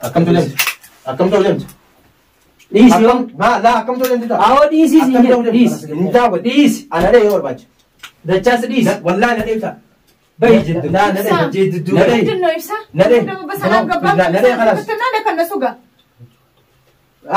أكم تولم أكم تولم ديس يوم لا أكم تولم أو ديس ديس نتاعو ديس أنا ليه يور باج دجاج ديس والله أنا ليه تا بيجد لا أنا جد نري بس أنا قبل نري خلاص بس أنا كنا سوقا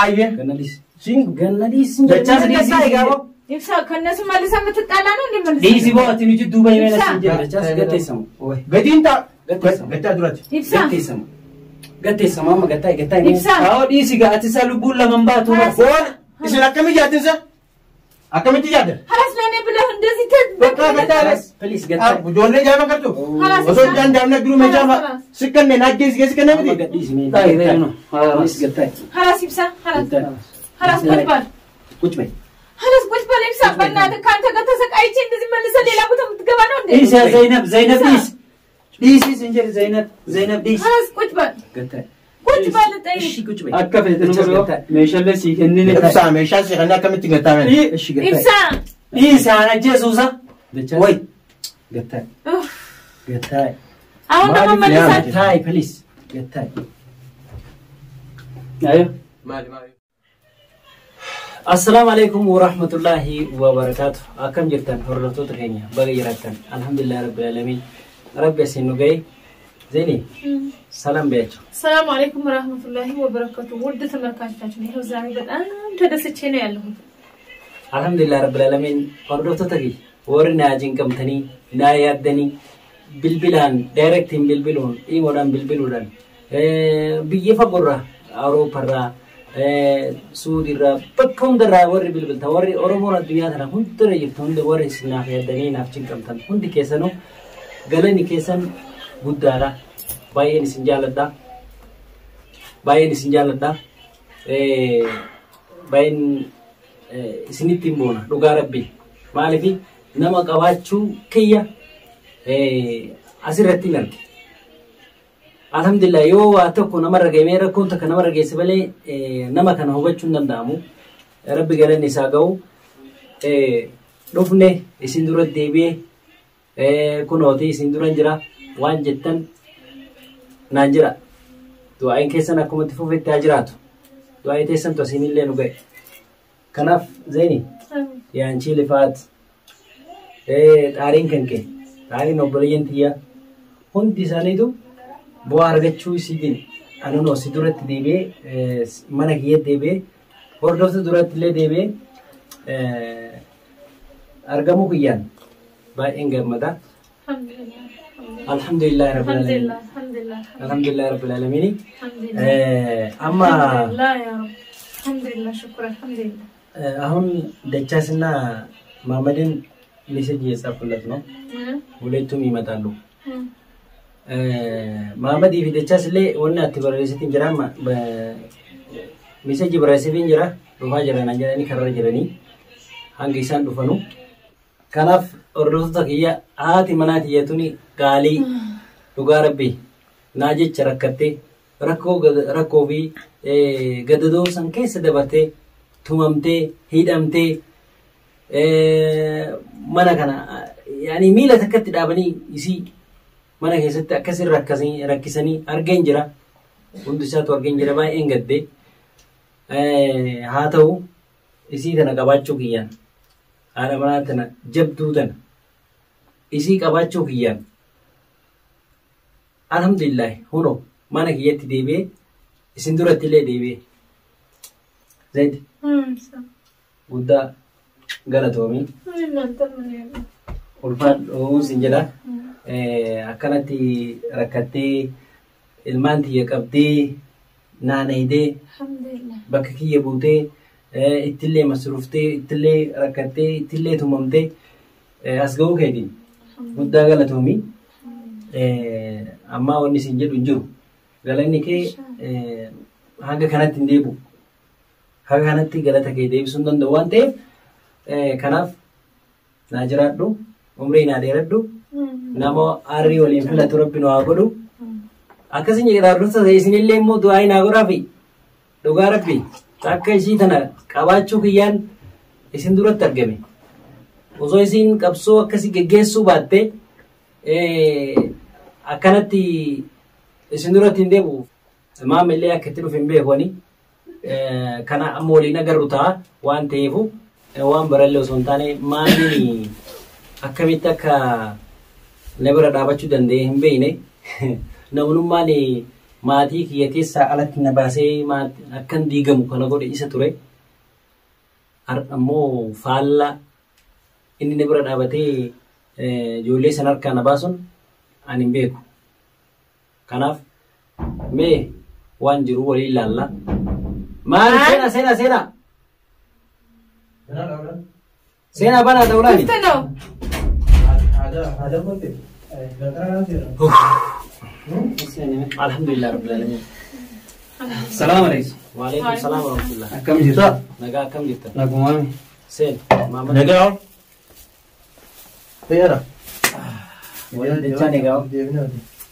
أيوة قلنا ديس سين قلنا ديس دجاج ديس إبسا كنا سوما لسه متتعلانون دي من ديس يبغى تنجد دبي من إبسا. دجاج قتي سمو قدين تا قتي قتا دولت إبسا قتي سمو قتي سمو ما قتي إبسا. أو ديس قاعد تسألوا بولا من باتو فون إيش أكم يجادن سا أكم تجادن خلاص لأني بلا هندسي بكرة بتعرف بليز قتي بجولة جاما كرتو خلاص وصل جان جامنا كرو مجاما سكن من ناجيس كيس كنا ما بدي قديس مين طيب إنه بليز قتي خلاص إبسا خلاص خلاص قلبال كوش بي خلاص قلبال إبسا بنادك كانت قطسك أي شيء دزي من لسه ليلا بتم تجمعون دي ديس يا زينب ديس ديس إنجر زينب ديس خلاص قلبال قتي قلبال تاني إيش كوش بي أكفي تنمرو ماشي الله سيكنني إبسا ميشان سيخنا كم تيجي تعمل إيش قتي إبسا ديس أنا جيسوسا وي قتي أوف قتي أهون ما لسه قتي بليز قتي أيوه مالي السلام عليكم ورحمة الله وبركاته أكم جرتان هرلتو تغنيا بغي ركن الحمد لله رب العالمين رب يسينو جاي زيني سلام بيتو السلام عليكم ورحمة الله وبركاته ولد تمركزتاችን ይሄው ዛሬ በጣም ተደስቼ ነው ያለሁት الحمد لله رب العالمين هرلتو تغي ورنا جنكمتني لا يدني بالبلان دايركتين بالبلون اي ودان بالبلودان بيجي فقرة أوروبا سعودي را بكم درا وري بالبلتا وري أوروبا الدنيا ترى هون ترى يفتون وري سناف يدني نافشين كم تان هون دكيسانو قالني كيسان بودارا باين سنجالدا باين سنيتين بونا لغاربي مالفي نما قواتشو كيا أسيرتي لك الحمد لله يو واتوكو نمر جيميرا كنت كنمر جيسبلي نما كان هو بتشون ندامو ربي قال لي ساقو رفني سندورة ديبي كنوتي سندورة نجرا وان جتن نانجرا تو أين كيسنا كم تفوق التاجرات تو أي تيسن تو سيني اللي نوجي كناف زيني يعني شيء لفات تارين كنكي تارين نوبليين تيا هون تيساني تو bu'aa argachuu isiitiin anunoo si duratti deebi'ee mana kiyyatti deebi'ee hordoftu duratti illee deebi'ee argamuu kiyyaan baay'een gammada. Alhamdulillah rabbil alamin. Alhamdulillah rabbil alamin. Amma alhamdulillah shukran alhamdulillah. አሁን ደቻስና ማመድን ሜሴጅ እየጻፉለት ነው። ሁለቱም ይመጣሉ። ማመድ ይፍደቻስ ላይ ወና አትበረሲቲን ጅራማ በሜሴጅ ብራሲቢን ጅራ ዱፋ ጅራና ጅራኒ ከረ ጅራኒ አንገይሳን ዱፈኑ ከናፍ ኦርዶታ ከያ አቲ መናት የቱኒ ጋሊ ዱጋ ረቢ ናጀች ረከቴ ረኮቢ ገደዶ ሰንከስ ደበቴ ቱመምቴ ሂደምቴ mana kana yani miila takkatti dhaabanii isii mana keessatti akkasii rakkisanii argeen jira hundi isaatu argeen jira baay'een gaddee haa ta'u isii tana qabaachuu kiyyaan haadha manaa tana jabduu tana isii qabaachuu kiyyaan alhamdulillah huno mana kiyyatti deebi'ee isin duratti illee deebi'ee zayd guddaa galatoomi ulfaan uusin jedha akkanatti rakkattee ilmaan tiyya qabdee naanaydee bakka kiyya buutee ittillee masruuftee ittillee rakkattee ittillee tumamtee as ga'uu keetiin guddaa galatoomi ammaa wanni isin jedhu hin jiru galanni kee hanga kanatti hin deebi'u hanga kanatti galata kee deebisuu hin danda'u waan ta'eef kanaaf naa jiraadhu umrii naa dheeradhu nama arrii waliin filatu rabbi nu haa godhu akkasiin jedhaadhusa isinillee immoo du'aa naa godhaa fi dhugaa rabbi akka ishii tana qabaachuu kiyyaan isin duratti argame osoo isin qabsoo akkasii geggeessuu baatte akkanatti isin duratti hin deebi'u maamillee akka itti dhufe hin beekoni kana amma waliin agarru ta'a waan ta'eefu waan barallee osoo hin taane maaliin akkamitti akka na bira dhaabachuu danda'e hin beekne namnummaan maatii kiyya keessaa alatti na baasee akkan diigamu kana godhe isa ture ammoo faalla inni na bira dhaabatee ijoollee san harkaa na baasuun ani hin beeku kanaaf mee waan jiru walii ilaalla maal seenaa banaa ta'uudhaani alhamdulillah rabbil alamin Salaam alaikum. waalaikum salaam wa rahmatullah Akkam jirta? nagaa akkam jirta Nagumaami. seen maamad Nagaa. Fayyada. waliin dachaa nagaa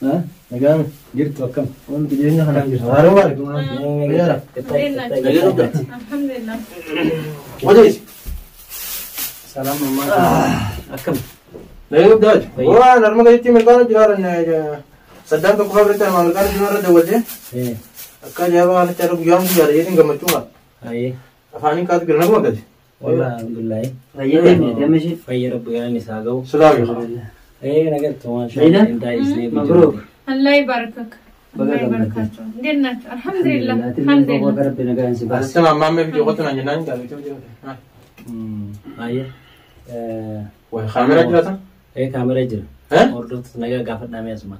Ha? Nagaa. jirtu akkam Wanti jireenya kana jira. Haaloo maali? Fayyada. Alhamdulillah. Wadees. salaam mammaa akkam Nagaa guddaati. Waan harma gaditti milkaana jiraaran saddaan tokko fabirita nama milkaana jiraarra dawwalte akka ajaa'ibaa waan itti argu guyyaan guyyaadha jedhin gammachuu maal. ayee Afaaniin kaatu jira naguma gadi. wallah alhamdulillah Fayyadamee deemee fayya rabbi galan isaa ga'u Silaa yoo. nagartu maasha Zaina? intaa isnee Mabruuk. Allah ይባርክክ Allah ይባርካቸው እንዴት ናቸው አልহামዱሊላህ Alhamdulillah. Rabbi nagaan si baas. Asitama ammaamee fi joqotu naan jennaan gaafachuu jira. ayee Wayi kaamera jiraata? kaamera jira Eh? hordoftu nagaa gaafadhaamee asuma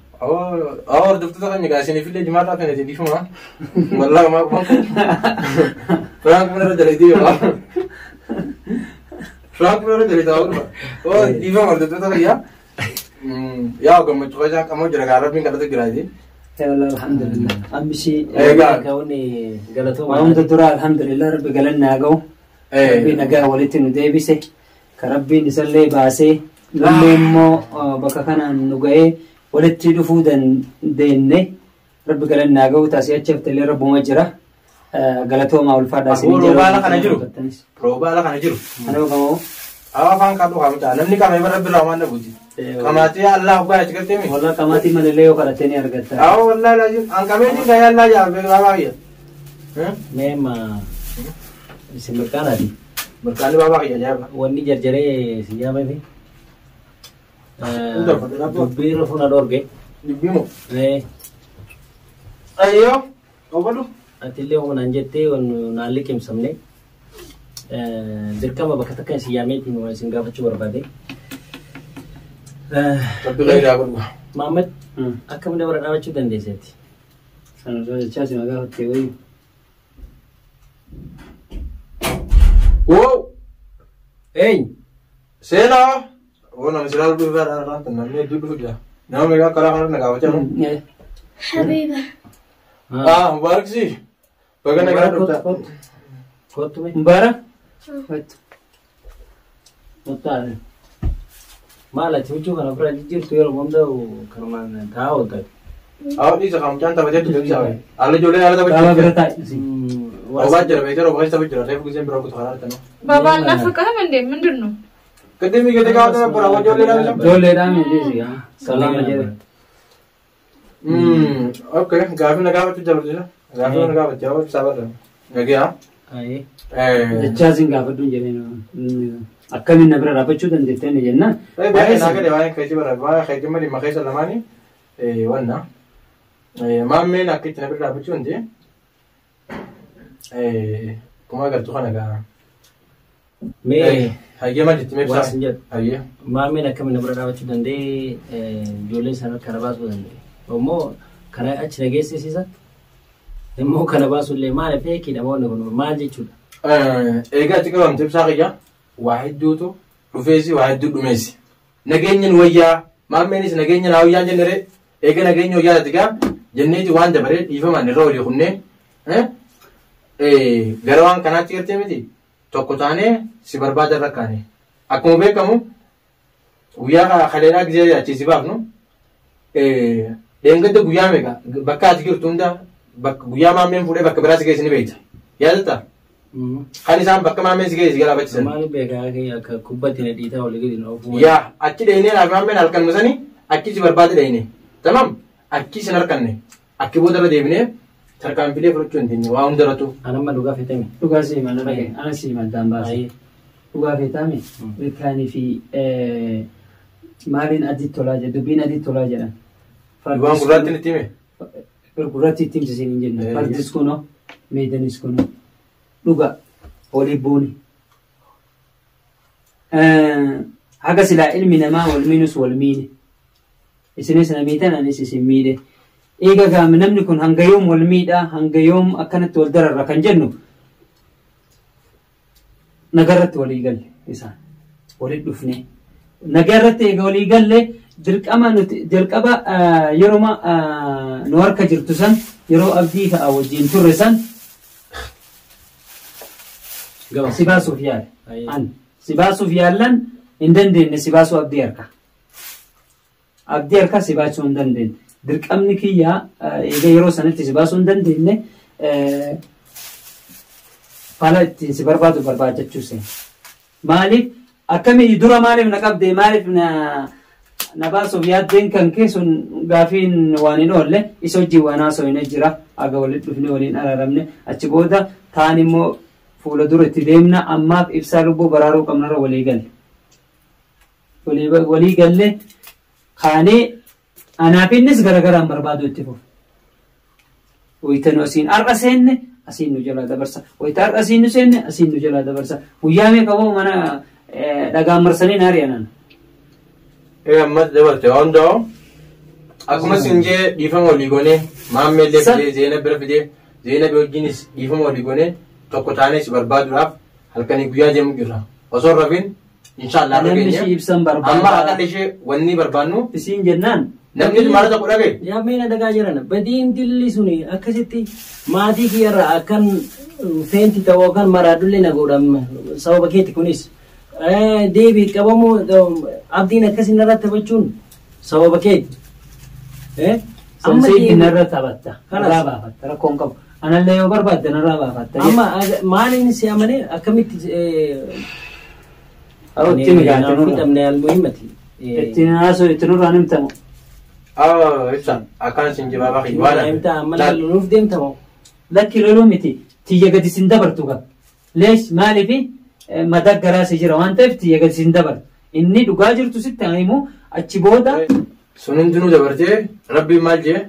Hordoftoota kan egaa isiniifillee jimaadhaa kan isin dhiifama. Wallaahi maa kuma. Firaan kuma irra jalee deema. Firaan kuma irra jalee taa'u. Oo dhiifama hordoftoota fayyaa. Yaa gammachuu fayyaa qamoo jira gaa rabbiin kadhatu jiraati. Alhamdulillah. Abbisi. Egaa. ka'uun galatoo Waan hunda dura alhamdulillah rabbi galanni haa ga'u. Rabbi nagaa walitti nu deebise. Ka rabbiin isallee baasee nullee immoo bakka kanaan nu ga'ee walitti dhufuu dandeenne rabbi galanni haa ga'u taasii achi haftallee rabbuma jira. Galatoomaa ulfaadhaa isin Roobaala kana jiru. Roobaala kana jiru. Anoo gamoo. Afaan qabu qaamta namni qaamee bara biraa waan dhabuuti. Qamaatii Allah abbaa achi galtee mi? Walaa qamaatii malallee yoo kadhattee ni argatta. Awwa wallahi laajin an qameetii gaayaa Allah jaabe baabaa kiyya. meema isin mirkaanaati Mirkaanni baabaa kiyya jaabe. wanni jarjaree si jaameefi dubbii rafuna dhorge Dubbimu. Ayyoo. Obadu. atillee humnaan jettee naan liqimsamne dirqama bakka takka isin yaameetiin waan isin gaafachuu barbaade Rabbi gaarii godhu. Maamad akkam dabara dhaabachuu dandeesseeti Sana osoo jechaa si nagaa fattee wayii. Wow. eenyu Seenaa. Oo nama silaa duduu irraa dhaadhaa namni hedduu dhufu jira. Nama meeqa karaa kanarra nagaafachaa jiru. حبيبة Mubaarak si. Baga nagaa dhufta. kottu mee Mubarak. Mutaalee. maal ati huccuu kana ofirraa jijjiirtu yeroo hundaa'u kanumaan taa'aa ooltati Awwa dhiisa kamuchaan taphatee dhufe bisaa wayi. Haala ijoollee haala Gaafa taphachuu. bira taa'e. Obaa jira beektaa obaa keessa jira. Reefu giseen biraa kutu kanaa argatan. بابا نافقهم እንዴ ምንድነው Gaddi mi gaddi gaafata bira waan ijoollee dhaabisa. Ijoolleedhaan miidhisi yaa. Salaama jedhe. Okay, gaafii na gaafachuu jabaatudha. Gaafii na gaafachuu jabaatu bisaa barra. Nagaa. ayee Jechaa siin gaafadhuun jedhee akkamiin na bira dhaabbachuu dandeetteen jennaan. Baay'ee naa gadi waa'ee keessa barra. Waa'ee keessa malee maqaa isa lamaanii wanna. Maammeen akka itti na bira dhaabbachuu hin ta'e. Kuma agartuu kana gaa. mee Hayyee maal jetti mee waan isin bisaa? jedhu Hayyee. maameen akkamiin na bira dhaabachuu danda'e ijoolleen sana kana baasuu danda'e immoo kana achi nageessisiisa immoo kana baasullee maal feekiidha moo kun maal jechuudha Egaa achi qabamte bisaa kiyya waa hedduutu dhufeesi waa hedduu dhumeesi. Nageenyaan wayyaa maammeenis nageenyaan hawuyyaan jennere eega nageenya wayyaa atigaa jenneeti waan dabaree dhiifamaan irra olii kunnee gara waan kanaatti gartee miti tokko taanee si barbaadan rakkaane. Akkuma beekamu guyyaa kaleedhaa gisee achiisi baafnu dheengadda guyyaa meeqa bakka ati jirtu hunda guyyaa maammeen fuudhee bakka biraas geessi ni beekta. Yaadatta? Kan isaan bakka maammeen si geessi gara bachisan. maal beekaa akka kubbatti na dhiitaa olii gadi na ofuma Yaa achi dheenee naaf maammeen halkan musanii achi si barbaade dheenee. Tamam achi sin harkanne akki booda irra deebinee tarkaanfilee fudhachuu hin teenye waa hundaratu. Anamma dhugaa fitame. Dhugaa si mana dhage ana si maddaan baase. Dhugaa fitame ilkaanii fi maaliin adii tolaa jedhu dubbiin adii tolaa jedhan. Waan gurraatti ni time. Gurraatti ittiin sin hin jenne. Fardis kuno meedanis kuno dhuga olii buuni. Haga silaa ilmi namaa wal miinus wal miine. Isinis namiitan anis isin miidhe. Eega gaama namni kun hanga yoom wal miidhaa hanga yoom akkanatti wal dararra kan jennu nagarratti walii galle isaan walitti dhufne nagarratti eega walii galle dirqama nuti jalqaba yeroo nu harka jirtu san yeroo abdii ta'a wajjin turre san si baasuuf yaale si baasuuf yaallan hin dandeenye si baasuu abdii harka si baasuu hin dandeenye. Dirqamni kiyyaa egaa yeroo sanatti si baasuu hin dandeenye fala ittiin si barbaadu barbaadachuu seena. Maaliif akkamii dura maaliif na qabdee maaliif na baasuuf yaaddeen kan keessun gaafiin waan hin oolle isa wajjin waan haasofne jira aga walitti dhufne waliin araaramne achi booda taan immoo fuula dura itti deemna ammaaf ibsaa lubbuu baraaruu qabnarra walii galle. Walii galle kaanee anaafinnis garagaraan barbaadu itti fufu. Wayitanu asiin har'a seenne asiin nu jalaa dabarsa. Wayita har'a asiin nu seenne asiin nu jalaa dabarsa. Guyyaa meeqa boo mana dhagaan marsanii naari anan. Ammas dabarte waan ta'u akkuma sinjee dhiifama walii goonee maammeellee fidee Zeenab bira fidee Zeenab wajjinis dhiifama walii goonee tokko taanes barbaaduudhaaf halkanii guyyaa deemu jirra. Osoo rafin inshallah amma akka ishee wanni barbaannu isiin jennaan namni maal ta'u dhabe yaa meena dagaa jiran badiin dilli suni akkasitti maatii kiyyarra akkan feenti ta'uu kan maraadullee na godham sababa keetti kunis deebii qabamu abdiin akkasin irratti taphachuun sababa keetti amma narra taphatta narraa baafatta rakkoon qabu anallee yoo barbaadde narraa baafatta amma maaliin si amane akkamitti ittiin haasoo itti nurraan himtamu. Ibsaan akkaan sin jabaabaa xiyyaan nuuf deemtamu. Lakki loluu miti tiyya gadi sin dabartu qaba. Lees maaliifi madaa garaa si jira waan ta'eef tiyya gadi sin dabartu. Inni dhugaa jirtu sitti himu achi booda. Sun hundinuu dabartee rabbiin maal jee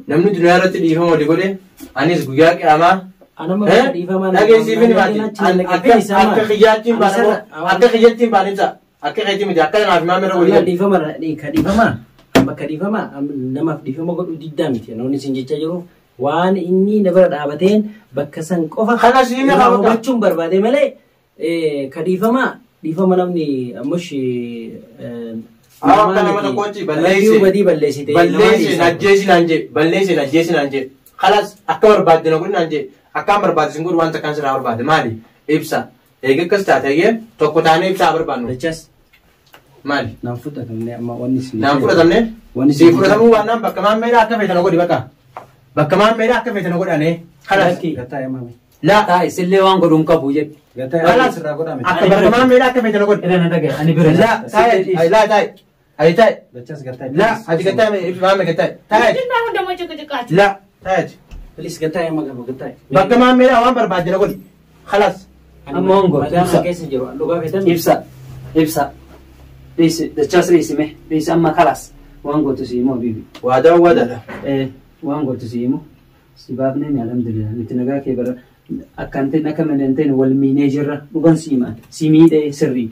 namni duniyaa irratti dhiifama walii godhe anis guyyaa qiyaamaa dhageessiifin baate akka xiyyaattiin baanisa akka xiyyaattiin miti akka naaf maamira walii dhiifama bakka dhiifama namaaf dhiifama godhu diddaa miti namni isin jecha jiru waan inni na bira dhaabateen bakka san qofa hubachuun barbaade malee ka dhiifama namni ammosh akka nama tokkotti balleessi najjeesi naan jee خلاص أكبر بعد نقول نانجي أكبر بعد سنقول وانت كان سرعة بعد مالي إبسا إيجا كستات هي توقتاني إبسا أبر بانو بس مالي نامفوتا كمني أما ونيس نامفوتا سيفوتا مو وانا بكمان ميرا أكبر تنقول بكا بكمان ميرا أكبر تنقول أنا خلاص قطع يا مامي لا تاي سلي وان قدوم كابوجة خلاص أكبر كمان ميرا أكبر تنقول إلا ندقة أنا برا لا تاي لا تاي أي تاي لا هذه قطع مامي قطع تاي لا تاج بليس قطعي ما قبل قطعي بقى ما ميرا وان برباد نقول خلاص أمونغو إبسا ليس دجاس ليس مه ليس أما خلاص وانغو تسيمو بيبي وادا لا وانغو تسيمو سبابنا الحمد لله نتنقا كبر أكنت نكمل أنتين والمينيجر نقول سيمي ده سري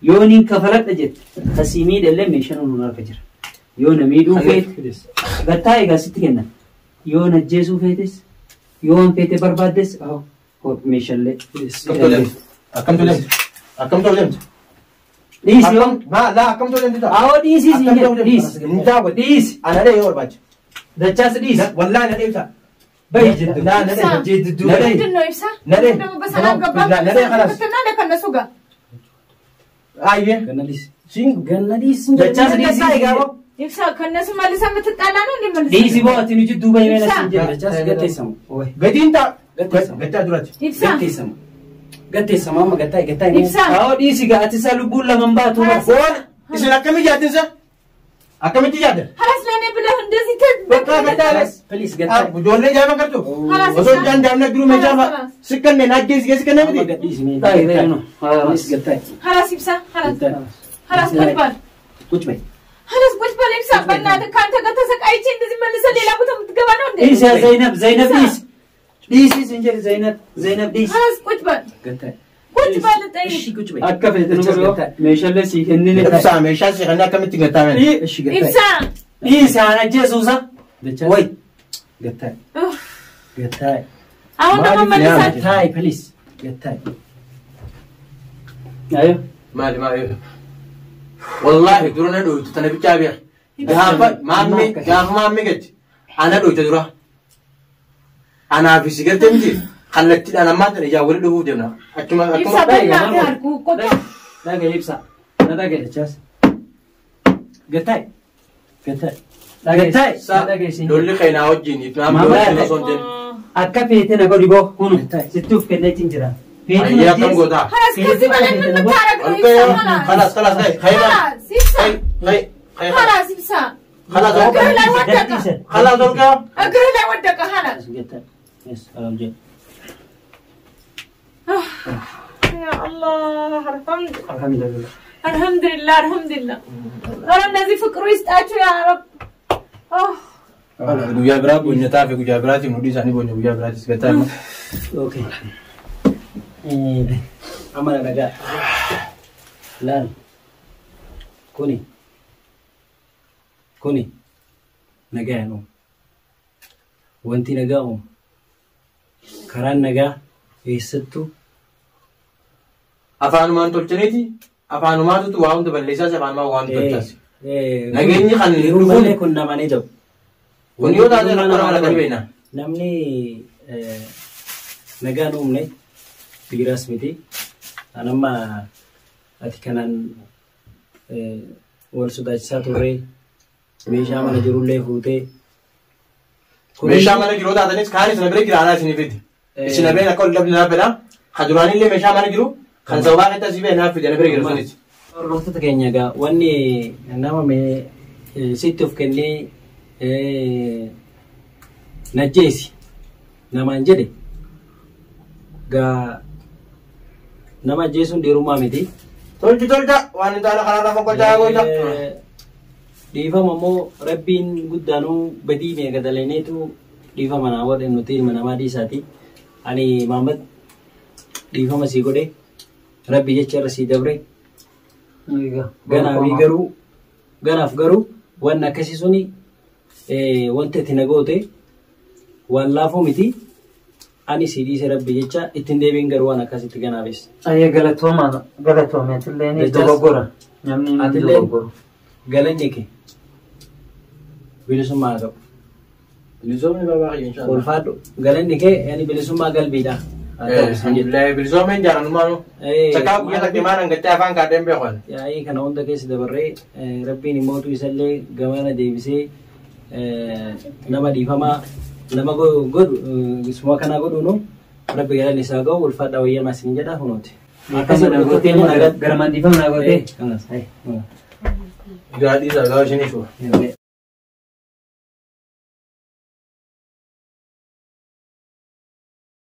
يونين كفلت أجت خسيمي ده اللي ميشانو نار كجر يون ميدو فيت قطعي قاسيت كنا يون الجيسو فيتس يون فيت بربادس أو هو ميشلة أكم تولم ديس يوم ما لا أكم تولم ده أو ديس ديس نتاو ديس أنا ده يور باج ده جاس ديس والله أنا ده بيجد لا أنا جد دو بس أنا قبل خلاص أنا كنا سوقا أيه قناديس سين قناديس ده جاس ديس يفسا كنا سما لسه متطالعنا اللي من ديس بوات نجد دبي وين جاس قطعي سما قدين تا قطع دولت يفسا قطعي سما ما قطعي يفسا أو ديس قاعد تسألوا بقول لمن باتوا فون إيش لكم يجاتنسا akkamitti yaadda خلاص لاني بلا هندسي تد bakka gataa Please gataa. ijoollee jaama kartu خلاص osoo jaandaamna jiru meeshaa sikkanne naajjees geessi kanne miti Please gataa. خلاص يبسا خلاص Gataa. خلاص قلت بال Kuch bay. خلاص قلت بال يبسا بنادك كانت قتسك ايتي እንደዚህ መልሰ ሌላ ቦታ ምትገባነው እንዴ إيش يا زينب زينب ليش ليش سنجر زينب زينب ليش خلاص قلت بال Gataa. قلت بال طيب Ishi kuch bay. أكفت نقول ماشي الله سيكنني ibsaa meeshaa siqannee akkamitti gataa meen Ishi gataa. يبسا ليش أنا جيسوسا Dachaa. وي Gataa. أوف. Gataa. አሁን ደግሞ መልሳት Gataa. Please. Gataa. أيوه maali maali wallaahi dura na dhooytu tana bichaa beek gaafa maammee gachi ana dhooyta dura anaaf isi gartee miti kallattiidhaan ammaa tana ijaa wali dhufuuf deemna akkuma يبسا بنادك هاركو قطع داقة يبسا داقة Dachaas. Gataa. Gataa. داقة lolli keenyaa wajjin ifnaam Maammaa lolli yaadde. osoo hin jennu أكفت نقول يبغى كونو ستوف كنا تنجرا ayyee akkam gootaa خلاص كذي بلا انت تعرف خلاص خلاص هاي خيمة خلاص يبسا هاي هاي خلاص يبسا خلاص اقرا لا ودك خلاص أوكي اقرا لا ودك خلاص يس أنا جاي يا الله الحمد الحمد لله الحمد لله الحمد لله ترى الناس فكروا يستاجوا يا رب guyyaa biraa bonyataa fi guyyaa biraatiif nudii isaanii bonya guyyaa biraatis gataa Okay. Amana nagaa. Laal. Kuni. Nagaa yaa uumu. Wanti nagaa uumu. Karaan nagaa eessattuu afaanumaan tolchaniiti afaanumaatutu waa hunda balleessaas afaanumaan waan tolchaas nageenyi kan dhufuun kun nama ni ta'u. kun yoo taate rakkoo nama kan beekna Namni nagaan uumne biiraas miti. Anamma ati kanaan wal sodaachisaa turre meeshaa mana jirullee fuutee. meeshaa mana jiru taatanis kaanis na bira kiraanaa isinii fidi isin na bira akka ol dhabni naaf fedha kan duraanillee meeshaa mana jiru kan sababaa kan tasii bee naaf fide na bira kira sunis Hordoftoota keenya egaa wanni nama sitti of kennee najjeesi namaan jedhe gaa nama ajjeesuun dhiirummaa miti. tolcha waan hin taane kanarraa fokkachaa goota Dhiifama immoo rabbiin guddaanuu badii meeqa dalaneetu dhiifama naa godhe nuti ilma namaa dhiisaati. Ani Maamad dhiifama sii godhe rabbi jecha irra sii dabre. Ganaaf garuu waan akkasii suni wanta itti na goote waan laafuu miti. Ani sii dhiise rabbi jecha ittiin deebiin garuu waan akkasitti ganaafis. أيه galatooma atillee ni dogoggora namni ni Atillee dogoggora galanni kee bilisummaa qabu. bilisoomni babaa kiyya inshaa Allah Ulfaadhu galanni kee yani bilisummaa galbiidha. bilisoomeen jaaranummaa nu sakaa guyyaa takka maan hangattee afaan kaadheen beekan Yaa'ii kana hunda keessa dabarree rabbiin immootu isallee gamana deebisee nama dhiifamaa nama godhu isuma kana godhuunu rabbi galan isaa ga'u ulfaadha wayyamaa isin jedha hunuuti. akkasii dhagootee gara mandifamna gootee Kanas. gaadhiisa gaa ishanii shuba